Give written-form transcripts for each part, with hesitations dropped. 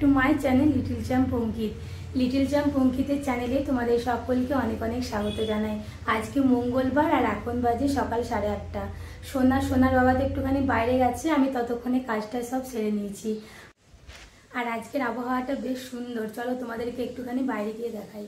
Two my channel little champ Ankit. Little champ অঙ্কিতের চ্যানেলে তোমাদের সকলকে অনেক অনেক স্বাগত জানাই। আজকে মঙ্গলবার আর এখন বাজে সকাল 8:30। সোনার বাবা তো একটুখানি বাইরে গেছে, আমি ততক্ষণে কাজটা সব সেরে নিয়েছি। আর আজকের আবহাওয়াটা বেশ সুন্দর, চলো তোমাদেরকে একটুখানি বাইরে গিয়ে দেখাই।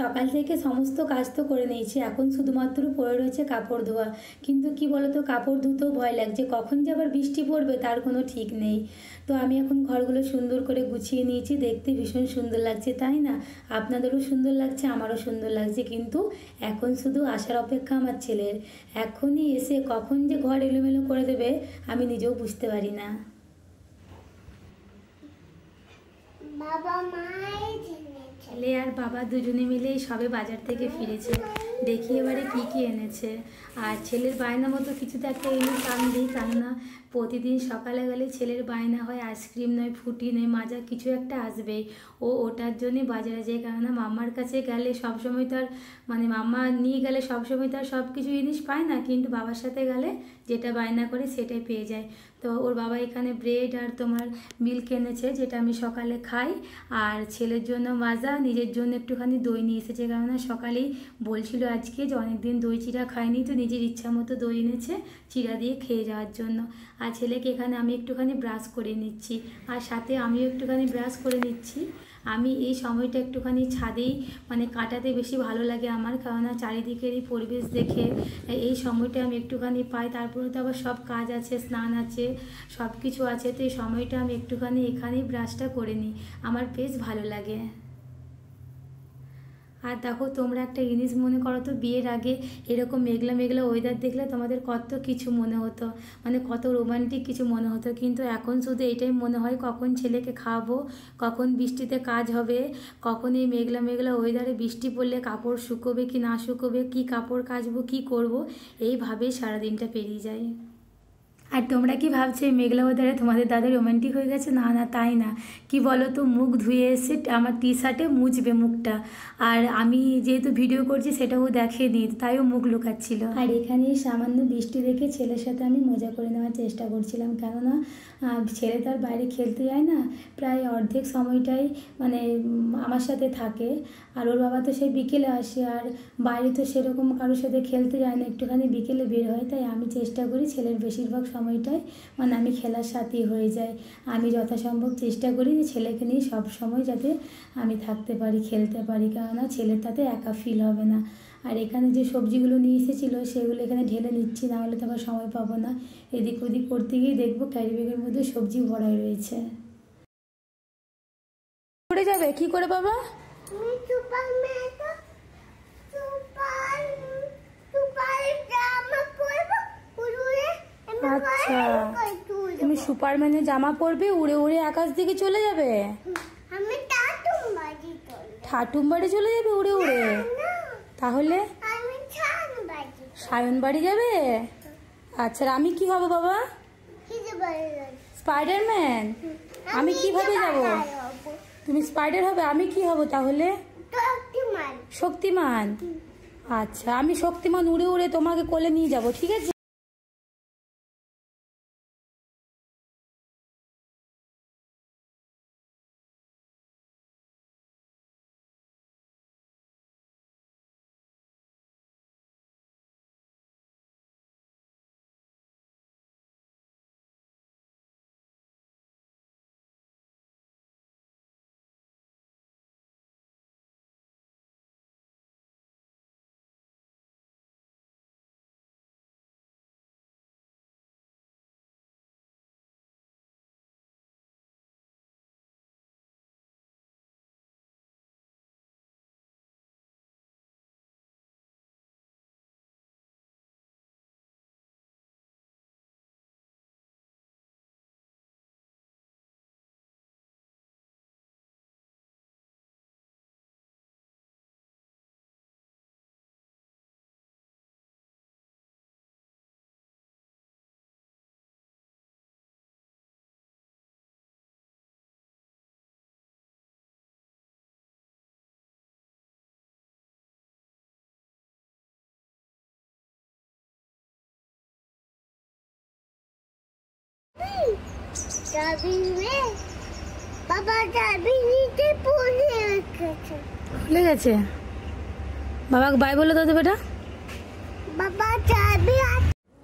সকাল থেকে সমস্ত কাজ তো করে নিয়েছি, এখন শুধুমাত্র পড়ে রয়েছে কাপড় ধোয়া। কিন্তু কি বলতো, কাপড় ধুতেও ভয় লাগছে, কখন যে আবার বৃষ্টি পড়বে তার কোনো ঠিক নেই। তো আমি এখন ঘরগুলো সুন্দর করে গুছিয়ে নিয়েছি, দেখতে ভীষণ সুন্দর লাগছে, তাই না? আপনাদেরও সুন্দর লাগছে, আমারও সুন্দর লাগছে। কিন্তু এখন শুধু আসার অপেক্ষা আমার ছেলের। এখনই এসে কখন যে ঘর এলোমেলো করে দেবে আমি নিজেও বুঝতে পারি না। ছেলে আর বাবা দুজনে মিলে সবে বাজার থেকে ফিরেছে। দেখি এবারে কি কি এনেছে। আর ছেলের বায়না মতো কিছু তো একটা এনে দিই, কেননা প্রতিদিন সকালে গেলে ছেলের বায়না হয় আইসক্রিম নয়, ফুটি নয়, মাজা কিছু একটা আসবেই। ওটার জন্যে বাজারে যায়, কেননা মাম্মার কাছে গেলে সবসময় তো আর মাম্মা নিয়ে গেলে সবসময় তো আর সব কিছু জিনিস পায় না, কিন্তু বাবার সাথে গেলে যেটা বায়না করে সেটাই পেয়ে যায়। তো ওর বাবা এখানে ব্রেড আর তোমার মিল্ক এনেছে, যেটা আমি সকালে খাই। আর ছেলের জন্য মাজা, নিজের জন্য একটুখানি দই নিয়ে এসেছে, কেননা সকালেই বলছিল আজকে যে অনেকদিন দই চিড়া খায়নি, তো নিজের ইচ্ছা মতো দই এনেছে চিড়া দিয়ে খেয়ে যাওয়ার জন্য। আর ছেলেকে এখানে আমি একটুখানি ব্রাশ করে নিচ্ছি, আর সাথে আমিও একটুখানি ব্রাশ করে নিচ্ছি। আমি এই সময়টা একটুখানি ছাদেই কাটাতে বেশি ভালো লাগে আমার, কেননা চারিদিকের এই পরিবেশ দেখে এই সময়টা আমি একটুখানি পাই। তারপরে তো আবার সব কাজ আছে, স্নান আছে, সব কিছু আছে, তো এই সময়টা আমি একটুখানি এখানেই ব্রাশটা করে নিই, আমার বেশ ভালো লাগে। আর দেখো, তোমরা একটা জিনিস মনে করো তো, বিয়ের আগে এরকম মেঘলা মেঘলা ওয়েদার দেখলে তোমাদের কত কিছু মনে হতো, কত রোমান্টিক কিছু মনে হতো। কিন্তু এখন শুধু এটাই মনে হয় কখন ছেলেকে খাওয়াবো, কখন বৃষ্টিতে কাজ হবে, কখন এই মেঘলা মেঘলা ওয়েদারে বৃষ্টি পড়লে কাপড় শুকোবে কি না শুকোবে, কি কাপড় কাচবো, কি করব, এইভাবেই সারাদিনটা পেরিয়ে যায়। আর তোমরা কি ভাবছো এই মেঘলা ওয়েদারে তোমাদের দাদা রোমান্টিক হয়ে গেছে? না না, তাই না। কি বলো তো, মুখ ধুয়ে এসে আমার টি শার্টে মুছবে মুখটা, আর আমি যেহেতু ভিডিও করছি সেটাও দেখেনি, তাইও মুখ লুকাচ্ছিল। আর এখানে সামান্য বৃষ্টি দেখে ছেলের সাথে আমি মজা করে নেওয়ার চেষ্টা করছিলাম, কেননা ছেলে তার বাইরে খেলতে যায় না, প্রায় অর্ধেক সময়টাই আমার সাথে থাকে। আর ওর বাবা তো সেই বিকেলে আসে, আর বাইরে তো সেরকম কারোর সাথে খেলতে যায় না, একটুখানি বিকেলে বের হয়। তাই আমি চেষ্টা করি ছেলের বেশিরভাগ সময়টাই আমি খেলার সাথী হয়ে যাই। আমি যথাসম্ভব চেষ্টা করি যে ছেলেকে নিয়ে সব সময় যাতে আমি থাকতে পারি, খেলতে পারি, কেননা ছেলের তাতে একা ফিল হবে না। আর এখানে যে সবজিগুলো নিয়ে এসেছিলো সেগুলো এখানে ঢেলে নিচ্ছি, না হলে তো আবার সময় পাবো না। এদিক ওদিক করতে গিয়ে দেখবো ক্যারি ব্যাগের মধ্যে সবজি ভরাই রয়েছে। পড়ে যাবে কি করে বাবা? আচ্ছা, তুমি সুপারম্যানের জামা পরবে, উড়ে উড়ে আকাশ দিকে চলে যাবে? ঠাটুম বাড়ি চলে যাবে উড়ে উড়ে? তাহলে সায়ন বাড়ি যাবে? আচ্ছা, আমি কি হব বাবা? স্পাইডারম্যান? আমি কিভাবে যাব? তুমি স্পাইডার হবে, আমি কি হব তাহলে? শক্তিমান? আচ্ছা, আমি শক্তিমান উড়ে উড়ে তোমাকে কোলে নিয়ে যাব, ঠিক আছে। ভুলে গেছে। বাবাকে বাই বলে দাও তো বেটা।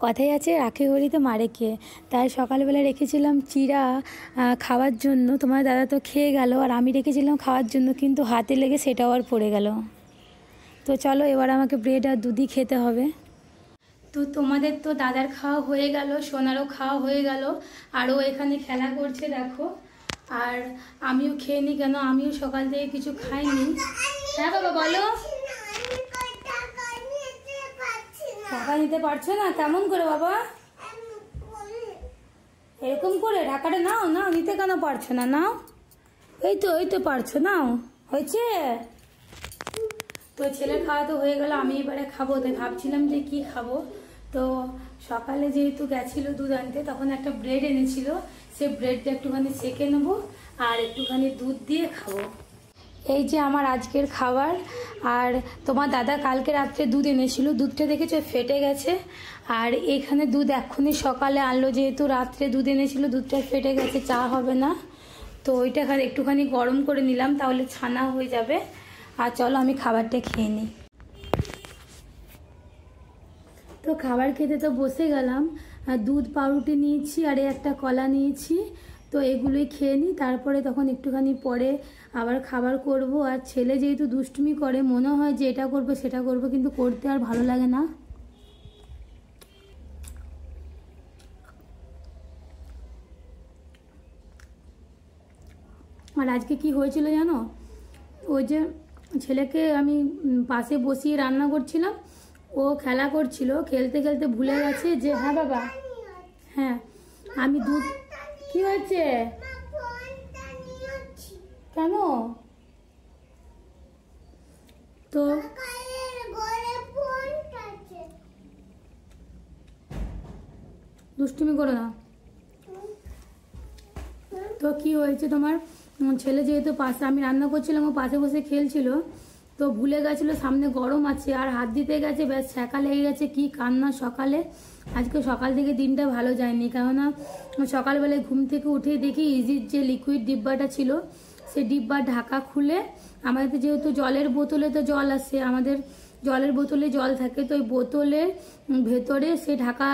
কথাই আছে রাখি হরিতে মারে কে। তাই সকালবেলা রেখেছিলাম চিড়া খাওয়ার জন্য, তোমার দাদা তো খেয়ে গেল, আর আমি রেখেছিলাম খাওয়ার জন্য, কিন্তু হাতে লেগে সেটাও আর পড়ে গেল। তো চলো এবার আমাকে ব্রেড আর দুধই খেতে হবে। তো তোমাদের তো দাদার খাওয়া হয়ে গেল, সোনারও খাওয়া হয়ে গেল, আরও এখানে খেলা করছে দেখো। আর আমিও খেয়ে নিই, কেন আমিও সকাল থেকে কিছু খাইনি। হ্যাঁ বাবা বলো। টাকা নিতে পারছো না? কেমন করে বাবা? এরকম করে ঢাকাটা নাও, নাও, নিতে কেন পারছো না? নাও, এই তো পারছো, নাও, হয়েছে। তো ছেলের খাওয়া তো হয়ে গেল, আমি এবারে খাবো। তাই ভাবছিলাম যে কি খাবো। তো সকালে যেহেতু গেছিলো দুধ আনতে, তখন একটা ব্রেড এনেছিল, সে ব্রেডটা একটুখানি সেঁকে নেবো আর একটুখানি দুধ দিয়ে খাবো। এই যে আমার আজকের খাবার। আর তোমার দাদা কালকে রাত্রে দুধ এনেছিল, দুধটা দেখেছো ফেটে গেছে। আর এখানে দুধ এক্ষুনি সকালে আনলো, যেহেতু রাত্রে দুধ এনেছিল, দুধটা ফেটে গেছে, চা হবে না। তো ওইটা একটুখানি গরম করে নিলাম, তাহলে ছানা হয়ে যাবে। আর চলো আমি খাবারটা খেয়ে নিই। তো খাবার খেতে তো বসে গেলাম। দুধ পাউরুটি নিয়েছি আর একটা কলা নিয়েছি। তো এগুলোই খেয়ে নিই, তারপরে তখন একটুখানি পরে আবার খাবার করব। আর ছেলে যেহেতু দুষ্টুমি করে, মনে হয় যে এটা করবো সেটা করবো, কিন্তু করতে আর ভালো লাগে না। আর আজকে কি হয়েছিল জানো? ওই যে ছেলেকে আমি পাশে বসিয়ে রান্না করছিলাম, ও খেলা করছিল, খেলতে খেলতে ভুলে গেছে যে, হ্যাঁ বাবা, হ্যাঁ আমি দুধ। কি হয়েছে? কেন? তো দুষ্টুমি করো না। তো কি হয়েছে তোমার, ছেলে যেহেতু পাশে আমি রান্না করছিলাম, ও পাশে বসে খেলছিল, তো ভুলে গেছিলো সামনে গরম আছে, আর হাত দিতে গেছে, ব্যাস ছ্যাঁকা লেগে গেছে। কি কান্না সকালে। আজকে সকাল থেকে দিনটা ভালো যায়নি, কেননা সকালবেলায় ঘুম থেকে উঠে দেখি ইজির যে লিকুইড ডিব্বাটা ছিল, সে ডিব্বার ঢাকা খুলে, আমাদের যেহেতু জলের বোতলে তো জল আসে, আমাদের জলের বোতলে জল থাকে, তো ওই বোতলের ভেতরে সে ঢাকা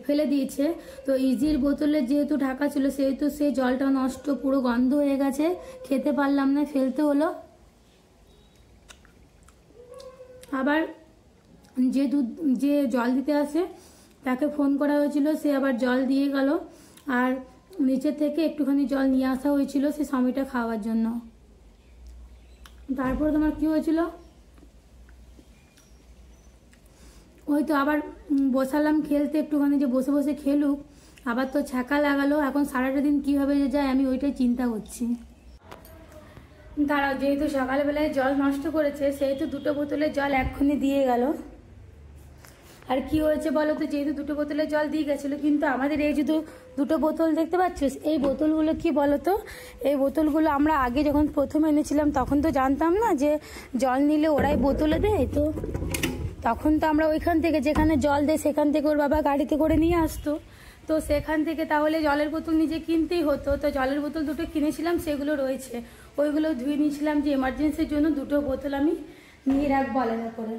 ফেলে দিয়েছে। তো ইজির বোতলে যেহেতু ঢাকা ছিল, সেহেতু সে জলটা নষ্ট, পুরো গন্ধ হয়ে গেছে, খেতে পারলাম না, ফেলতে হলো। আবার যে জল দিতে আসে তাকে ফোন করা হয়েছিল, সে আবার জল দিয়ে গেল। আর নিচে থেকে একটুখানি জল নিয়ে আসা হয়েছিল সে সময়টা খাওয়ার জন্য। তারপরে তোমার কি হয়েছিল, ওই তো আবার বসালাম খেলতে, একটুখানি যে বসে বসে খেলুক, আবার তো ছ্যাঁকা লাগালো। এখন সারাটা দিন কীভাবে যে যায় আমি ওইটাই চিন্তা করছি। তারা যেহেতু সকালবেলায় জল নষ্ট করেছে, সেহেতু দুটো বোতলের জল এক্ষুনি দিয়ে গেল। আর কি হয়েছে বলো তো, যেহেতু দুটো বোতলের জল দিয়ে গেছিলো, কিন্তু আমাদের এই যে দুটো বোতল দেখতে পাচ্ছ, এই বোতলগুলো কি বলো তো, এই বোতলগুলো আমরা আগে যখন প্রথম এনেছিলাম তখন তো জানতাম না যে জল নিলে ওরাই বোতলে দেয়। তো তখন তো আমরা ওইখান থেকে, যেখানে জল দেয় সেখান থেকে ওর বাবা গাড়িতে করে নিয়ে আসতো, তো সেখান থেকে তাহলে জলের বোতল নিজে কিনতেই হতো। তো জলের বোতল দুটো কিনেছিলাম, সেগুলো রয়েছে, ওইগুলো ধুয়ে নিয়েছিলাম, যে এমার্জেন্সির জন্য দুটো বোতল আমি নিয়ে রাখবো আলাদা করে।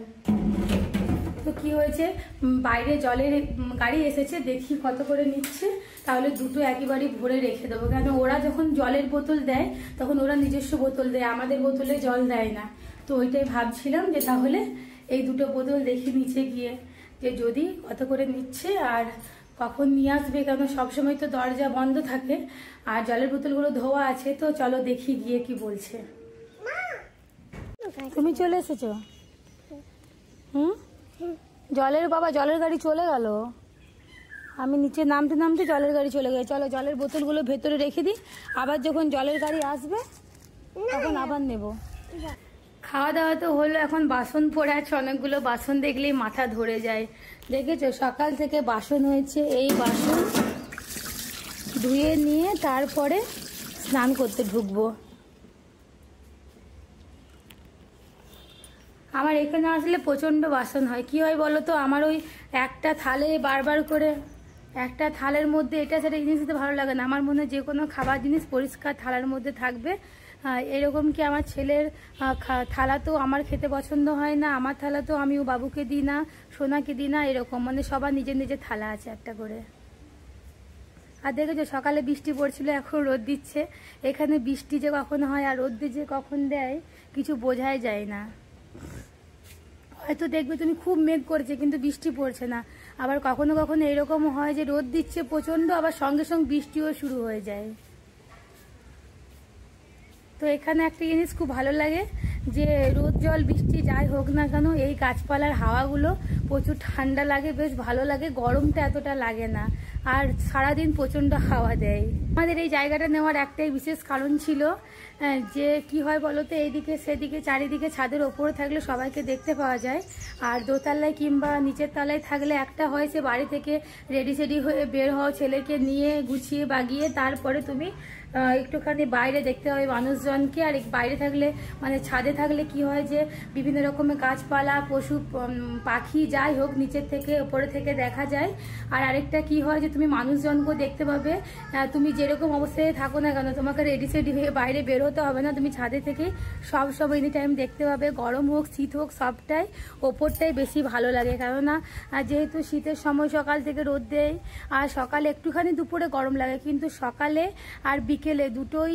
তো কি হয়েছে, বাইরে জলের গাড়ি এসেছে, দেখি কত করে নিচ্ছে, তাহলে দুটো একেবারেই ভরে রেখে দেবো। কেন ওরা যখন জলের বোতল দেয় তখন ওরা নিজস্ব বোতল দেয়, আমাদের বোতলে জল দেয় না। তো ওইটাই ভাবছিলাম যে তাহলে এই দুটো বোতল দেখি নিচে গিয়ে, যে যদি কত করে নিচ্ছে আর কখন নিয়ে আসবে, কেন সবসময় তো দরজা বন্ধ থাকে আর জলের বোতলগুলো ধোয়া আছে। তো চলো দেখি গিয়ে কি বলছে। তুমি চলে এসেছো? জলের গাড়ি চলে গেল, আমি নিচে নামতে নামতে জলের গাড়ি চলে গেছে। চলো জলের বোতলগুলো ভেতরে রেখে দিই, আবার যখন জলের গাড়ি আসবে তখন আবার নেব। খাওয়া দাওয়া তো হলো, এখন বাসন পড়ে আছে অনেকগুলো, বাসন দেখলেই মাথা ধরে যায়। দেখেছো সকাল থেকে বাসন হয়েছে, এই বাসন ধুয়ে নিয়ে তারপরে স্নান করতে ঢুকবো। আমার এখানে আসলে প্রচণ্ড বাসন হয়। কি হয় বলো তো, আমার ওই একটা থালে বারবার করে একটা থালের মধ্যে এটা সেটা জিনিস দিতে ভালো লাগে না। আমার মনে হয় যে কোনো খাবার জিনিস পরিষ্কার থালার মধ্যে থাকবে। এরকম কি আমার ছেলের থালা তো আমার খেতে পছন্দ হয় না, আমার থালা তো আমিও বাবুকে দিই না, সোনাকে দিই না, এরকম মানে সবার নিজের নিজের থালা আছে একটা করে। আর দেখেছো সকালে বৃষ্টি পড়ছিল, এখন রোদ দিচ্ছে। এখানে বৃষ্টি যে কখন হয় আর রোদ যে কখন দেয় কিছু বোঝাই যায় না। হয়তো দেখবে তুমি খুব মেঘ করছে কিন্তু বৃষ্টি পড়ছে না, আবার কখনো কখনো এরকম হয় যে রোদ দিচ্ছে প্রচণ্ড, আবার সঙ্গে সঙ্গে বৃষ্টিও শুরু হয়ে যায়। তো এখানে একটা জিনিস খুব ভালো লাগে যে রোদ জল বৃষ্টি যাই হোক না কেন এই গাছপালার হাওয়াগুলো প্রচুর ঠান্ডা লাগে, বেশ ভালো লাগে, গরমটা এতটা লাগে না, আর সারাদিন প্রচণ্ড হাওয়া দেয়। আমাদের এই জায়গাটা নেওয়ার একটাই বিশেষ কারণ ছিল যে কি হয় বলো তো, এইদিকে সেদিকে চারিদিকে ছাদের ওপরে থাকলে সবাইকে দেখতে পাওয়া যায়, আর দোতলায় কিংবা নিচের তলায় থাকলে একটা হয় সে বাড়ি থেকে রেডি সেডি হয়ে বের হও ছেলেকে নিয়ে গুছিয়ে বাগিয়ে, তারপরে তুমি একটুখানি বাইরে দেখতে হবে মানুষজনকে। আর বাইরে থাকলে মানে ছাদে থাকলে কি হয় যে বিভিন্ন রকমের গাছপালা পশু পাখি যাই হোক নিচের থেকে ওপরে থেকে দেখা যায়। আর আরেকটা কি হয় যে তুমি মানুষজনকেও দেখতে পাবে, তুমি যেরকম অবস্থায় থাকো না কেন তোমাকে রেডি সেডি হয়ে বাইরে বেরোতে হবে না, তুমি ছাদে থেকে সব এনি টাইম দেখতে পাবে। গরম হোক শীত হোক সবটাই ওপরটাই বেশি ভালো লাগে, কেননা যেহেতু শীতের সময় সকাল থেকে রোদ দেয়, আর সকালে একটুখানি দুপুরে গরম লাগে, কিন্তু সকালে আর বিকেলে দুটোই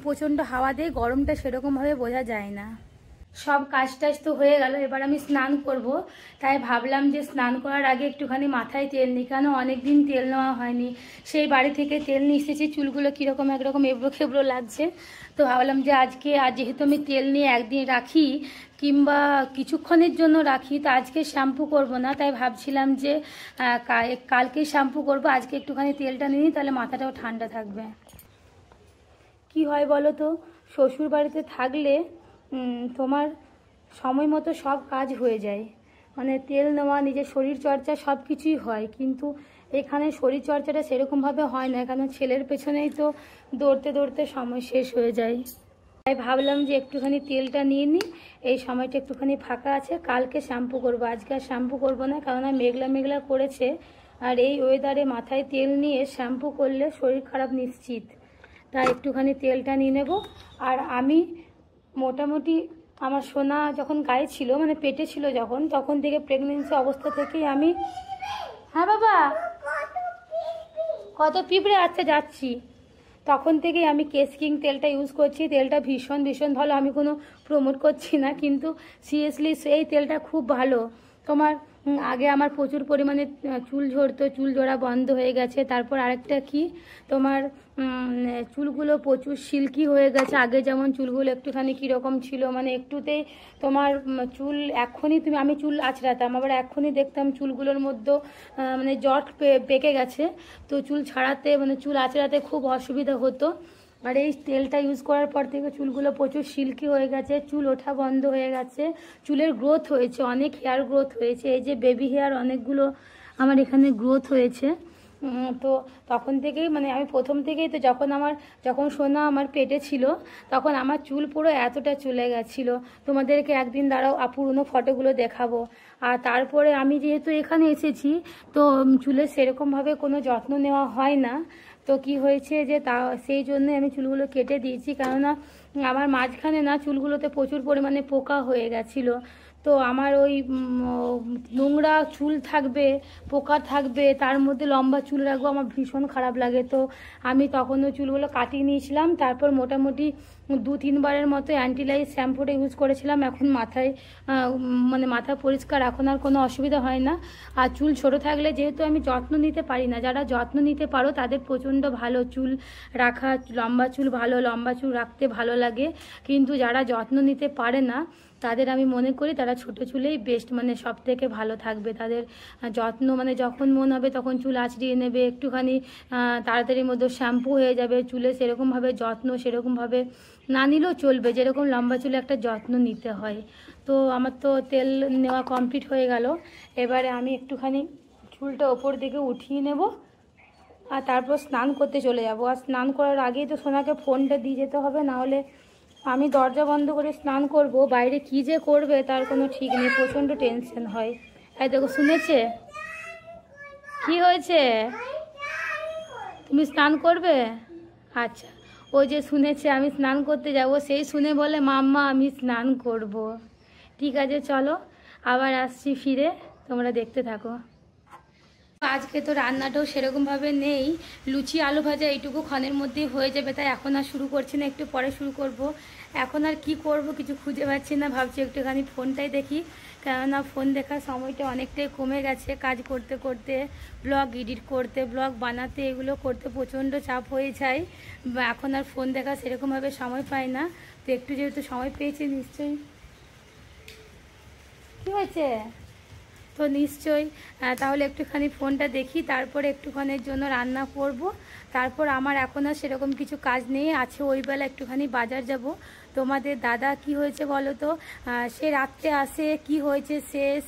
প্রচণ্ড হাওয়া দেয়, গরমটা সেরকমভাবে বোঝা যায় না। সব কাজ টাজ তো হয়ে গেল, এবার আমি স্নান করব, তাই ভাবলাম যে স্নান করার আগে একটুখানি মাথায় তেল নিই, কেন অনেকদিন তেল নেওয়া হয়নি। সেই বাড়ি থেকে তেল নিয়ে এসেছি, চুলগুলো কীরকম একরকম এবড়ো খেবড়ো লাগছে, তো ভাবলাম যে আজকে যেহেতু আমি তেল নিয়ে একদিন রাখি কিংবা কিছুক্ষণের জন্য রাখি, তো আজকে শ্যাম্পু করব না, তাই ভাবছিলাম যে কালকে শ্যাম্পু করব, আজকে একটুখানি তেলটা নিই, তাহলে মাথাটাও ঠান্ডা থাকবে। কি হয় বলো তো, শ্বশুর বাড়িতে থাকলে তোমার সময় মতো সব কাজ হয়ে যায়, মানে তেল নেওয়া নিজের শরীর চর্চা সব কিছুই হয়, কিন্তু এখানে শরীর চর্চাটা সেরকমভাবে হয় না, কারণ ছেলের পেছনেই তো দৌড়তে দৌড়তে সময় শেষ হয়ে যায়। তাই ভাবলাম যে একটুখানি তেলটা নিয়ে নিই, এই সময়টা একটুখানি ফাঁকা আছে, কালকে শ্যাম্পু করব, আজকে আর শ্যাম্পু করবো না, কেননা মেঘলা মেঘলা করেছে, আর এই ওয়েদারে মাথায় তেল নিয়ে শ্যাম্পু করলে শরীর খারাপ নিশ্চিত। তাই একটুখানি তেলটা নিয়ে নেব। আর আমি মোটামুটি আমার সোনা যখন গায়ে ছিল মানে পেটে ছিল যখন, তখন থেকে প্রেগনেন্সি অবস্থা থেকেই আমি, হ্যাঁ বাবা কত পিঁপড়ে, আচ্ছা যাচ্ছি, তখন থেকেই আমি কেস কিং তেলটা ইউজ করছি। তেলটা ভীষণ ভীষণ ভালো, আমি কোনো প্রমোট করছি না, কিন্তু সিরিয়াসলি সেই তেলটা খুব ভালো। তোমার আগে আমার প্রচুর পরিমাণে চুল ঝরতো, চুল ঝরা বন্ধ হয়ে গেছে। তারপর আরেকটা কি, তোমার চুলগুলো প্রচুর সিল্কি হয়ে গেছে। আগে যেমন চুলগুলো একটুখানি কীরকম ছিল, মানে একটুতেই তোমার চুল, এখনই আমি চুল আঁচড়াতাম, আবার এখনই দেখতাম চুলগুলোর মধ্যে মানে জট পেকে গেছে, তো চুল ছাড়াতে মানে চুল আঁচড়াতে খুব অসুবিধা হতো। আর এই তেলটা ইউজ করার পর থেকে চুলগুলো প্রচুর সিল্কি হয়ে গেছে, চুল ওঠা বন্ধ হয়ে গেছে, চুলের গ্রোথ হয়েছে, অনেক হেয়ার গ্রোথ হয়েছে, এই যে বেবি হেয়ার অনেকগুলো আমার এখানে গ্রোথ হয়েছে। তো তখন থেকেই মানে আমি প্রথম থেকেই তো যখন সোনা আমার পেটে ছিল তখন আমার চুল পুরো এতটা চলে গেছিলো, তোমাদেরকে একদিন দাঁড়াও পুরনো ফটোগুলো দেখাবো। আর তারপরে আমি যেহেতু এখানে এসেছি তো চুলের সেরকমভাবে কোনো যত্ন নেওয়া হয় না, তো কি হয়েছে যে সেই জন্যে আমি চুলগুলো কেটে দিয়েছি, কেননা আমার মাঝখানে না চুলগুলোতে প্রচুর পরিমাণে পোকা হয়ে গেছিলো। তো আমার ওই নোংরা চুল থাকবে, পোকা থাকবে, তার মধ্যে লম্বা চুল রাখবো, আমার ভীষণ খারাপ লাগে। তো আমি তখন ওই চুলগুলো কাটিয়ে নিয়েছিলাম, তারপর মোটামুটি 2-3 বারের মতো অ্যান্টিলাইজ শ্যাম্পুটা ইউজ করেছিলাম। এখন মাথায় মানে মাথা পরিষ্কার, এখন আর কোনো অসুবিধা হয় না। আর চুল ছোট থাকলে যেহেতু আমি যত্ন নিতে পারি না, যারা যত্ন নিতে পারো তাদের প্রচণ্ড ভালো চুল রাখা, লম্বা চুল ভালো, লম্বা চুল রাখতে ভালো লাগে, কিন্তু যারা যত্ন নিতে পারে না তাদের আমি মনে করি তারা ছোটো চুলেই বেস্ট, মানে সব থেকে ভালো থাকবে। তাদের যত্ন মানে যখন মন হবে তখন চুল আঁচড়িয়ে নেবে, একটুখানি তাড়াতাড়ির মধ্যে শ্যাম্পু হয়ে যাবে, চুলে সেরকমভাবে যত্ন সেরকমভাবে না নিলেও চলবে, যেরকম লম্বা চুলে একটা যত্ন নিতে হয়। তো আমার তো তেল নেওয়া কমপ্লিট হয়ে গেল, এবারে আমি একটুখানি চুলটা ওপর দিকে উঠিয়ে নেব, আর তারপর স্নান করতে চলে যাব। আর স্নান করার আগেই তো সোনাকে ফোনটা দিয়ে যেতে হবে, নাহলে আমি দরজা বন্ধ করে স্নান করব, বাইরে কী যে করবে তার কোনো ঠিক নেই, প্রচণ্ড টেনশন হয়। এই দেখো শুনেছে কি হয়েছে, তুমি স্নান করবে? আচ্ছা, ও যে শুনেছে আমি স্নান করতে যাব, সেই শুনে বলে মাম্মা আমি স্নান করব। ঠিক আছে চলো, আবার আসছি ফিরে, তোমরা দেখতে থাকো। আজকে তো রান্নাটাও সেরকমভাবে নেই, লুচি আলু ভাজা এইটুকু ক্ষণের মধ্যেই হয়ে যাবে, তাই এখন আর শুরু করছি না, একটু পরে শুরু করব। এখন আর কি করব কিছু খুঁজে পাচ্ছি না, ভাবছি একটুখানি ফোনটাই দেখি, কেননা ফোন দেখার সময়টা অনেকটাই কমে গেছে। কাজ করতে করতে, ব্লগ এডিট করতে, ব্লগ বানাতে, এগুলো করতে প্রচণ্ড চাপ হয়ে যায়, এখন আর ফোন দেখা সেরকমভাবে সময় পাই না। তো একটু যেহেতু সময় পেয়েছি নিশ্চয়ই। কী হয়েছে? তো নিশ্চয়ই তাহলে একটুখানি ফোনটা দেখি, তারপরে একটুখানির জন্য রান্না করব। তারপর আমার এখন আর সেরকম কিছু কাজ নেই, আছে ওই বেলা একটুখানি বাজার যাব। তোমাদের দাদা কি হয়েছে বলো তো, সে রাত্রে আসে, কি হয়েছে শেষ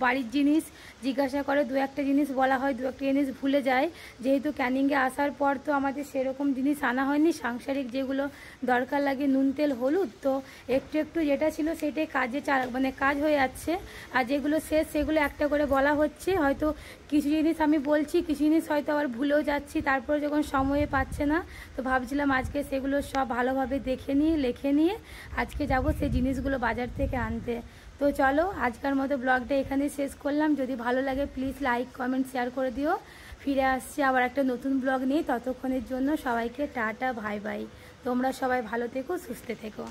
বাড়ির জিনিস জিজ্ঞাসা করে, দু একটা জিনিস বলা হয়, দু একটা জিনিস ভুলে যায়। যেহেতু ক্যানিংয়ে আসার পর তো আমাদের সেরকম জিনিস আনা হয়নি, সাংসারিক যেগুলো দরকার লাগে, নুন তেল হলুদ, তো একটু একটু যেটা ছিল সেটাই কাজে মানে কাজ হয়ে যাচ্ছে। আর যেগুলো শেষ সেগুলো একটা করে বলা হচ্ছে, হয়তো কিছু জিনিস আমি বলছি, কিছু জিনিস হয়তো আবার ভুলেও যাচ্ছি, তারপরে যখন সময়ে পাচ্ছে না, তো ভাবছিলাম আজকে সেগুলো সব ভালোভাবে দেখে নিয়ে লিখে নিয়ে আজকে যাব সেই জিনিসগুলো বাজার থেকে আনতে। তো চলো আজকের মতো ব্লগটা এখানে শেষ করলাম। যদি ভালো লাগে প্লিজ লাইক কমেন্ট শেয়ার করে দিও। ফিরে আসছি আবার একটা নতুন ব্লগ নিয়ে, ততক্ষণের জন্য সবাইকে টাটা, বাই বাই। তোমরা সবাই ভালো থেকো, সুস্থ থেকো।